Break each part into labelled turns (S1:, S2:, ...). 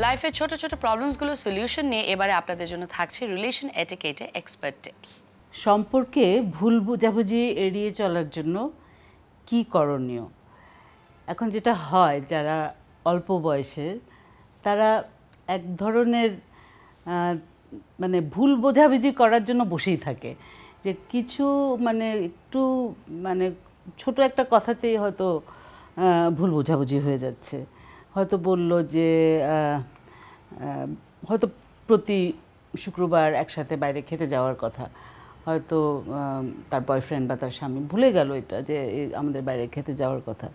S1: লাইফের ছোট ছোট প্রবলেমসগুলো সলিউশন নিয়ে এবারে আপনাদের জন্য থাকছে রিলেশন এটিকেটে এক্সপার্ট টিপস।
S2: সম্পর্কে ভুল বোঝাবুঝি এড়িয়ে চলার জন্য কি করণীয়? এখন যেটা হয়, যারা অল্প বয়সের তারা এক ধরনের মানে ভুল বোঝাবুঝি করার জন্য বসেই থাকে, যে কিছু মানে একটু মানে ছোট একটা কথাতেই হয়তো ভুল বোঝাবুঝি হয়ে যাচ্ছে। হয়তো বলল যে হয়তো প্রতি শুক্রবার একসাথে বাইরে খেতে যাওয়ার কথা, হয়তো তার বয়ফ্রেন্ড বা তার স্বামী ভুলে গেল এটা যে আমাদের বাইরে খেতে যাওয়ার কথা,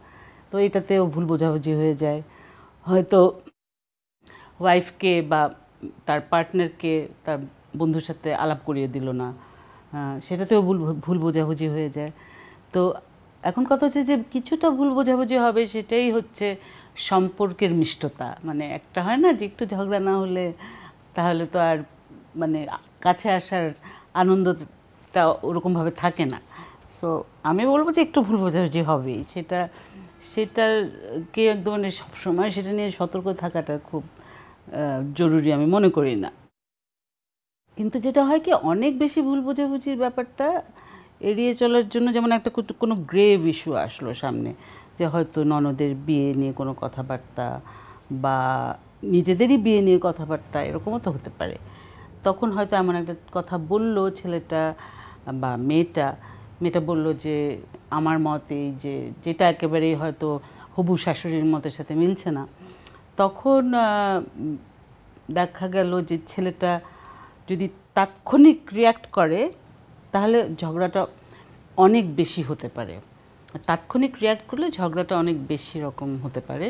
S2: তো এটাতেও ভুল বোঝাবুঝি হয়ে যায়। হয়তো ওয়াইফকে বা তার পার্টনারকে তার বন্ধুর সাথে আলাপ করিয়ে দিল না, সেটাতেও ভুল বোঝাবুঝি হয়ে যায়। তো এখন কথা হচ্ছে যে কিছুটা ভুল বোঝাবুঝি হবে, সেটাই হচ্ছে সম্পর্কের মিষ্টতা। মানে একটা হয় না যে একটু ঝগড়া না হলে তাহলে তো আর মানে কাছে আসার আনন্দটা ওরকমভাবে থাকে না। সো আমি বলবো যে একটু ভুল বোঝাবুঝি হবেই, সেটাকে একদম মানে সবসময় সেটা নিয়ে সতর্ক থাকাটা খুব জরুরি আমি মনে করি না। কিন্তু যেটা হয় কি, অনেক বেশি ভুল বোঝাবুঝির ব্যাপারটা এড়িয়ে চলার জন্য, যেমন একটা কোনো গ্রেভ ইস্যু আসলো সামনে, যে হয়তো ননদের বিয়ে নিয়ে কোনো কথাবার্তা বা নিজেদেরই বিয়ে নিয়ে কথাবার্তা, এরকমও তো হতে পারে। তখন হয়তো এমন একটা কথা বলল ছেলেটা বা মেয়েটা বলল যে আমার মতে যে যেটা একেবারেই হয়তো হবু শাশুড়ির মতের সাথে মিলছে না। তখন দেখা গেল যে ছেলেটা যদি তাৎক্ষণিক রিয়্যাক্ট করে তাহলে ঝগড়াটা অনেক বেশি হতে পারে। তাৎক্ষণিক রিয়্যাক্ট করলে ঝগড়াটা অনেক বেশি রকম হতে পারে।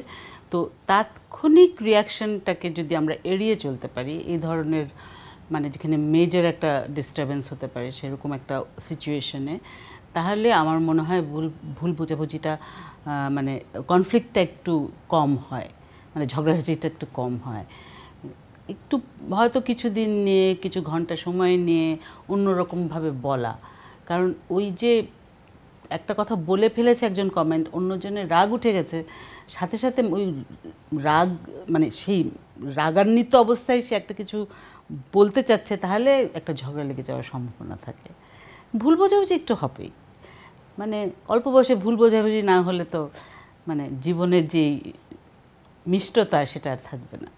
S2: তো তাৎক্ষণিক রিয়াকশনটাকে যদি আমরা এড়িয়ে চলতে পারি, এই ধরনের মানে যেখানে মেজর একটা ডিস্টারবেন্স হতে পারে সেরকম একটা সিচুয়েশনে, তাহলে আমার মনে হয় ভুল বোঝাবুঝিটা মানে কনফ্লিক্টটা একটু কম হয়, মানে ঝগড়াঝাটিটা একটু কম হয়। একটু হয়তো কিছুদিন নিয়ে, কিছু ঘন্টা সময় নিয়ে অন্যরকমভাবে বলা। কারণ ওই যে একটা কথা বলে ফেলেছে একজন, কমেন্ট, অন্যজনের রাগ উঠে গেছে, সাথে সাথে ওই রাগ মানে সেই রাগান্বিত অবস্থায় সে একটা কিছু বলতে চাচ্ছে, তাহলে একটা ঝগড়া লেগে যাওয়ার সম্ভাবনা থাকে। ভুল বোঝাবুঝি একটু হবেই, মানে অল্প বয়সে ভুল বোঝাবুঝি না হলে তো মানে জীবনের যেই মিষ্টতা সেটা আর থাকবে না।